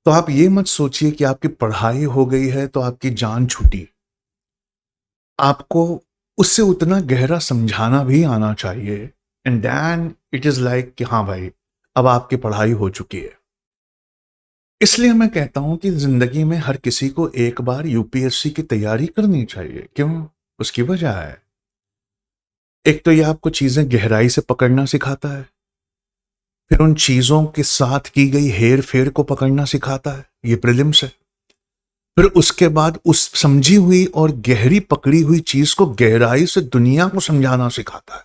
तो आप ये मत सोचिए कि आपकी पढ़ाई हो गई है तो आपकी जान छूटी। आपको उससे उतना गहरा समझाना भी आना चाहिए and then it is like कि हाँ भाई, अब आपकी पढ़ाई हो चुकी है। इसलिए मैं कहता हूँ कि ज़िंदगी में हर किसी को एक बार यूपीएससी की तैयारी करनी चाहिए। क्यों? उसकी वजह है। एक तो ये आपको चीज़ें गहराई से पकड़ना सिखाता है, फिर उन चीज़ों के साथ की गई हेर-फेर को पकड़ना सिखाता है, ये प्रीलिम्स है। फिर उसके बाद उस समझी हुई और गहरी पकड़ी हुई चीज़ को गहराई से दुनिया को समझाना सिखाता है।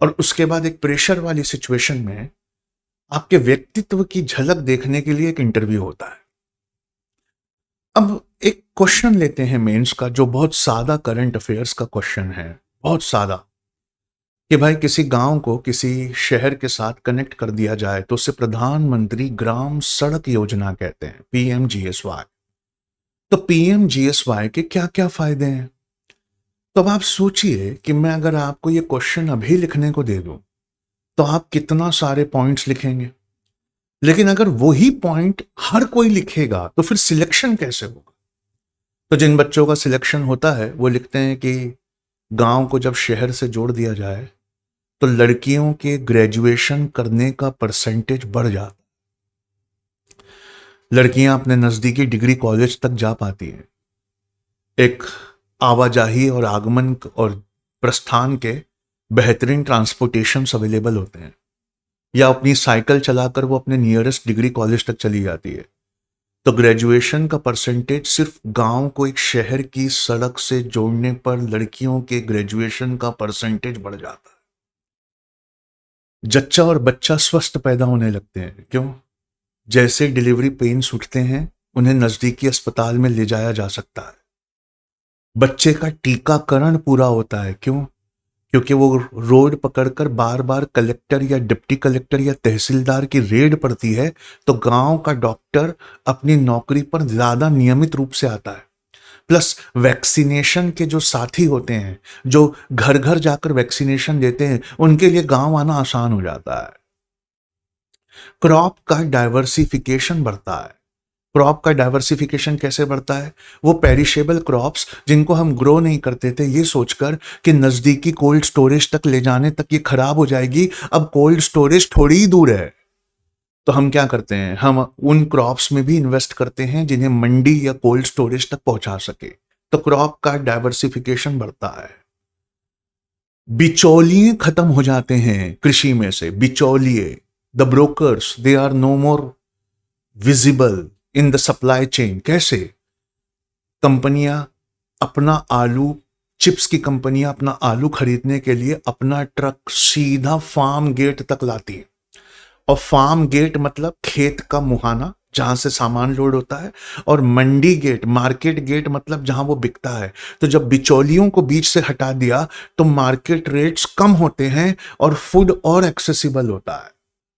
और उसके बाद एक प्रेशर वाली सिचुएशन में आपके व्यक्तित्व की झलक देखने के लिए एक इंटरव्यू होता है। अब एक क्वेश्चन लेते हैं मेंस का, जो बहुत सादा करंट अफेयर्स का क्वेश्चन है, बहुत सादा, कि भाई किसी गांव को किसी शहर के साथ कनेक्ट कर दिया जाए तो उसे प्रधानमंत्री ग्राम सड़क योजना कहते हैं, पीएमजीएसवाई। तो पीएमजीएसवाई के क्या क्या फायदे हैं? तो अब आप सोचिए कि मैं अगर आपको ये क्वेश्चन अभी लिखने को दे दूं तो आप कितना सारे पॉइंट्स लिखेंगे। लेकिन अगर वही पॉइंट हर कोई लिखेगा तो फिर सिलेक्शन कैसे होगा? तो जिन बच्चों का सिलेक्शन होता है वो लिखते हैं कि गांव को जब शहर से जोड़ दिया जाए तो लड़कियों के ग्रेजुएशन करने का परसेंटेज बढ़ जाता, लड़कियां अपने नजदीकी डिग्री कॉलेज तक जा पाती हैं, एक आवाजाही और आगमन और प्रस्थान के बेहतरीन ट्रांसपोर्टेशन अवेलेबल होते हैं, या अपनी साइकिल चलाकर वो अपने नियरेस्ट डिग्री कॉलेज तक चली जाती है। तो ग्रेजुएशन का परसेंटेज सिर्फ गांव को एक शहर की सड़क से जोड़ने पर लड़कियों के ग्रेजुएशन का परसेंटेज बढ़ जाता है। जच्चा और बच्चा स्वस्थ पैदा होने लगते हैं। क्यों? जैसे डिलीवरी पेन्स उठते हैं उन्हें नजदीकी अस्पताल में ले जाया जा सकता है। बच्चे का टीकाकरण पूरा होता है। क्यों? क्योंकि वो रोड पकड़कर बार बार कलेक्टर या डिप्टी कलेक्टर या तहसीलदार की रेड पड़ती है तो गांव का डॉक्टर अपनी नौकरी पर ज्यादा नियमित रूप से आता है। प्लस वैक्सीनेशन के जो साथी होते हैं, जो घर घर जाकर वैक्सीनेशन देते हैं, उनके लिए गांव आना आसान हो जाता है। क्रॉप का डाइवर्सिफिकेशन बढ़ता है। क्रॉप का डाइवर्सिफिकेशन कैसे बढ़ता है? वो पेरिशेबल क्रॉप्स जिनको हम ग्रो नहीं करते थे ये सोचकर कि नजदीकी कोल्ड स्टोरेज तक ले जाने तक ये खराब हो जाएगी, अब कोल्ड स्टोरेज थोड़ी ही दूर है, तो हम क्या करते हैं, हम उन क्रॉप्स में भी इन्वेस्ट करते हैं जिन्हें मंडी या कोल्ड स्टोरेज तक पहुंचा सके। तो क्रॉप का डाइवर्सिफिकेशन बढ़ता है। बिचौलिए खत्म हो जाते हैं कृषि में से। बिचौलिए, the brokers, they are no more visible in the supply chain. कैसे? कंपनियां अपना आलू, चिप्स की कंपनियां अपना आलू खरीदने के लिए अपना ट्रक सीधा फार्म गेट तक लाती है। और फार्म गेट मतलब खेत का मुहाना जहां से सामान लोड होता है, और मंडी गेट, मार्केट गेट मतलब जहां वो बिकता है। तो जब बिचौलियों को बीच से हटा दिया तो मार्केट रेट्स कम होते हैं और फूड और एक्सेसिबल होता है।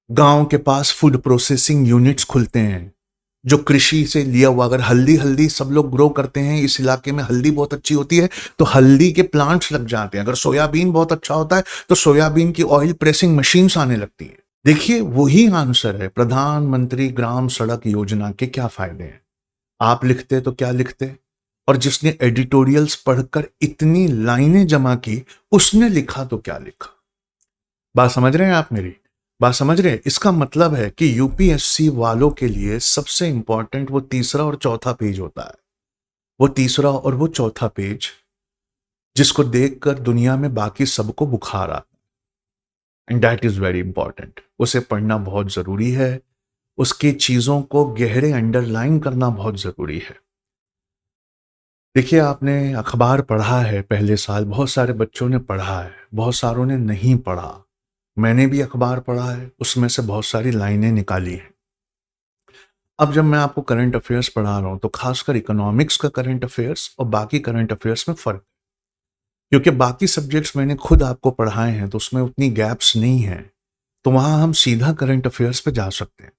गांव के पास फूड प्रोसेसिंग यूनिट्स खुलते हैं जो कृषि से लिया हुआ, अगर हल्दी हल्दी सब लोग ग्रो करते हैं, इस इलाके में हल्दी बहुत अच्छी होती है तो हल्दी के प्लांट्स लग जाते हैं। अगर सोयाबीन बहुत अच्छा होता है तो सोयाबीन की ऑयल प्रेसिंग मशीन्स आने लगती हैं। देखिए वही आंसर है प्रधानमंत्री ग्राम सड़क योजना के क्या फायदे हैं। आप लिखते तो क्या लिखते, और जिसने एडिटोरियल्स पढ़कर इतनी लाइनें जमा की उसने लिखा तो क्या लिखा। बात समझ रहे हैं आप मेरी? बात समझ रहे हैं? इसका मतलब है कि यूपीएससी वालों के लिए सबसे इंपॉर्टेंट वो तीसरा और चौथा पेज होता है। वो तीसरा और वो चौथा पेज जिसको देखकर दुनिया में बाकी सबको बुखार आता है, and that is very important. उसे पढ़ना बहुत जरूरी है, उसकी चीजों को गहरे अंडरलाइन करना बहुत जरूरी है। देखिए आपने अखबार पढ़ा है पहले साल, बहुत सारे बच्चों ने पढ़ा है, बहुत सारों ने नहीं पढ़ा। मैंने भी अखबार पढ़ा है, उसमें से बहुत सारी लाइनें निकाली हैं। अब जब मैं आपको करंट अफेयर्स पढ़ा रहा हूं तो खासकर इकोनॉमिक्स का करंट अफेयर्स और बाकी करंट अफेयर्स में फर्क है। क्योंकि बाकी सब्जेक्ट्स मैंने खुद आपको पढ़ाए हैं तो उसमें उतनी गैप्स नहीं है, तो वहां हम सीधा करंट अफेयर्स पे जा सकते हैं।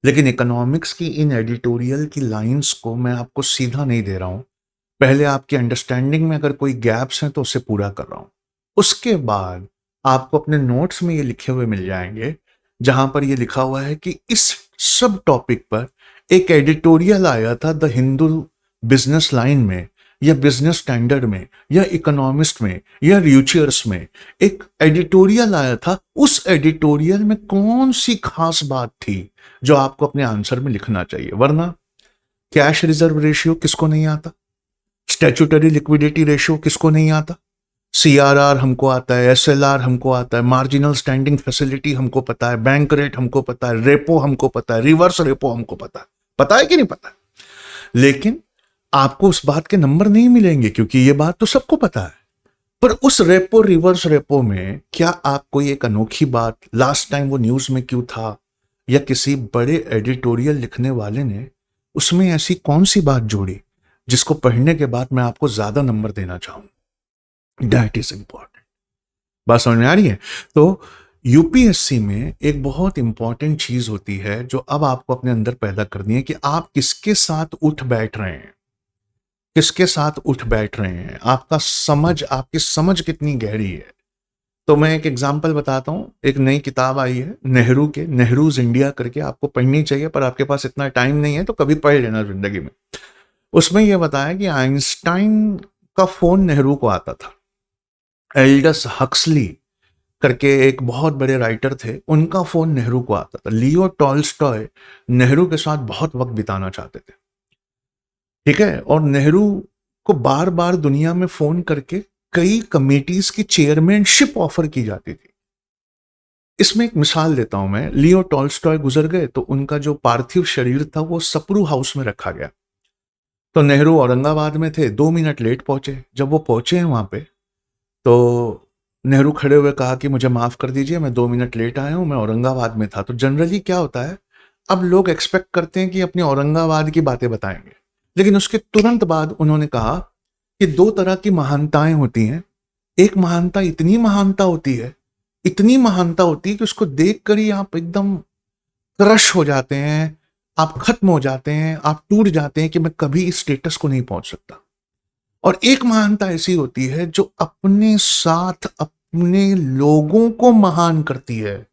लेकिन इकोनॉमिक्स की इन एडिटोरियल की लाइंस को मैं आपको सीधा नहीं दे रहा हूं। पहले आपकी अंडरस्टैंडिंग में अगर कोई गैप्स हैं तो उसे पूरा कर रहा हूं। उसके बाद आपको अपने नोट्स में ये लिखे हुए मिल जाएंगे जहां पर ये लिखा हुआ है कि इस सब टॉपिक पर एक एडिटोरियल आया था द हिंदू बिजनेस लाइन में या बिजनेस स्टैंडर्ड में या इकोनॉमिस्ट में या रिचर्स में, एक एडिटोरियल आया था। उस एडिटोरियल में कौन सी खास बात थी जो आपको अपने आंसर में लिखना चाहिए? वरना कैश रिजर्व रेशियो किसको नहीं आता, स्टैट्यूटरी लिक्विडिटी रेशियो किसको नहीं आता, सीआरआर हमको आता है, एसएलआर हमको आता है, मार्जिनल स्टैंडिंग फैसिलिटी हमको पता है, बैंक रेट हमको पता है, रेपो हमको पता है, रिवर्स रेपो हमको पता है कि नहीं पता? लेकिन आपको उस बात के नंबर नहीं मिलेंगे क्योंकि ये बात तो सबको पता है। पर उस रेपो रिवर्स रेपो में क्या आप कोई एक अनोखी बात, लास्ट टाइम वो न्यूज में क्यों था, या किसी बड़े एडिटोरियल लिखने वाले ने उसमें ऐसी कौन सी बात जोड़ी जिसको पढ़ने के बाद मैं आपको ज्यादा नंबर देना चाहूं? That is important. बात समझ में आ रही है? तो यूपीएससी में एक बहुत इंपॉर्टेंट चीज होती है जो अब आपको अपने अंदर पैदा करनी है कि आप किसके साथ उठ बैठ रहे हैं, किसके साथ उठ बैठ रहे हैं, आपका समझ, आपकी समझ कितनी गहरी है। तो मैं एक एग्जांपल बताता हूं। एक नई किताब आई है नेहरू के, नेहरूज इंडिया करके, आपको पढ़नी चाहिए पर आपके पास इतना टाइम नहीं है तो कभी पढ़ लेना जिंदगी में। उसमें यह बताया कि आइंस्टाइन का फोन नेहरू को आता था। एल्डस हक्सली करके एक बहुत बड़े राइटर थे, उनका फोन नेहरू को आता था। लियो टॉल्स्टॉय नेहरू के साथ बहुत वक्त बिताना चाहते थे, ठीक है, और नेहरू को बार बार दुनिया में फोन करके कई कमेटीज की चेयरमैनशिप ऑफर की जाती थी। इसमें एक मिसाल देता हूं मैं। लियो टॉल्स्टॉय गुजर गए तो उनका जो पार्थिव शरीर था वो सप्रू हाउस में रखा गया। तो नेहरू औरंगाबाद में थे, 2 मिनट लेट पहुंचे। जब वो पहुंचे हैं वहां पे तो नेहरू खड़े हुए कहा कि मुझे माफ कर दीजिए, मैं 2 मिनट लेट आया हूं, मैं औरंगाबाद में था। तो जनरली क्या होता है, अब लोग एक्सपेक्ट करते हैं कि अपनी औरंगाबाद की बातें बताएंगे, लेकिन उसके तुरंत बाद उन्होंने कहा कि 2 तरह की महानताएं होती हैं। एक महानता इतनी महानता होती है, इतनी महानता होती है कि उसको देखकर ही आप एकदम क्रश हो जाते हैं, आप खत्म हो जाते हैं, आप टूट जाते हैं कि मैं कभी इस स्टेटस को नहीं पहुंच सकता। और एक महानता ऐसी होती है जो अपने साथ अपने लोगों को महान करती है।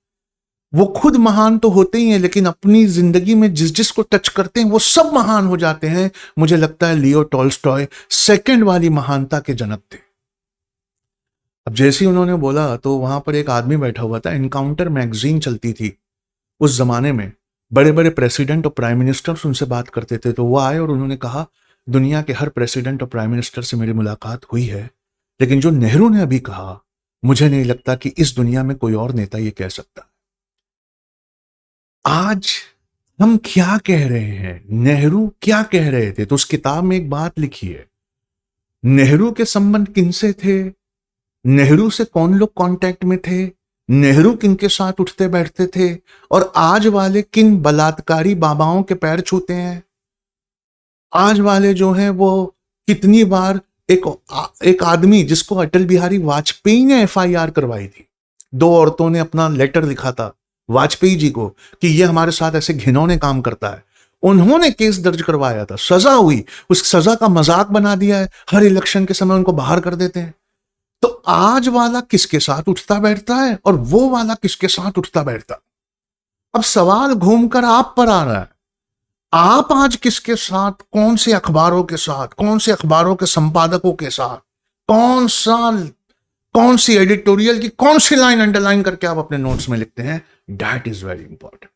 वो खुद महान तो होते ही हैं, लेकिन अपनी जिंदगी में जिस जिसको टच करते हैं वो सब महान हो जाते हैं। मुझे लगता है लियो टॉल्स्टॉय सेकंड वाली महानता के जनक थे। अब जैसे ही उन्होंने बोला तो वहां पर एक आदमी बैठा हुआ था। एनकाउंटर मैगजीन चलती थी उस जमाने में, बड़े बड़े प्रेसिडेंट और प्राइम मिनिस्टर उनसे बात करते थे। तो वो आए और उन्होंने कहा, दुनिया के हर प्रेसिडेंट और प्राइम मिनिस्टर से मेरी मुलाकात हुई है, लेकिन जो नेहरू ने अभी कहा, मुझे नहीं लगता कि इस दुनिया में कोई और नेता ये कह सकता। आज हम क्या कह रहे हैं, नेहरू क्या कह रहे थे? तो उस किताब में एक बात लिखी है, नेहरू के संबंध किनसे थे, नेहरू से कौन लोग कांटेक्ट में थे, नेहरू किनके साथ उठते बैठते थे, और आज वाले किन बलात्कारी बाबाओं के पैर छूते हैं। आज वाले जो हैं वो कितनी बार, एक आदमी जिसको अटल बिहारी वाजपेयी ने एफआईआर करवाई थी, 2 औरतों ने अपना लेटर लिखा था वाजपेयी जी को कि ये हमारे साथ ऐसे घिनौने काम करता है। उन्होंने केस दर्ज करवाया था, सजा हुई, उस सजा का मजाक बना दिया है, हर इलेक्शन के समय उनको बाहर कर देते हैं। तो आज वाला किसके साथ उठता बैठता है और वो वाला किसके साथ उठता बैठता? अब सवाल घूमकर आप पर आ रहा है, आप आज किसके साथ, कौन से अखबारों के साथ, कौन से अखबारों के संपादकों के साथ, कौन सी एडिटोरियल की कौन सी लाइन अंडरलाइन करके आप अपने नोट्स में लिखते हैं? That is very important.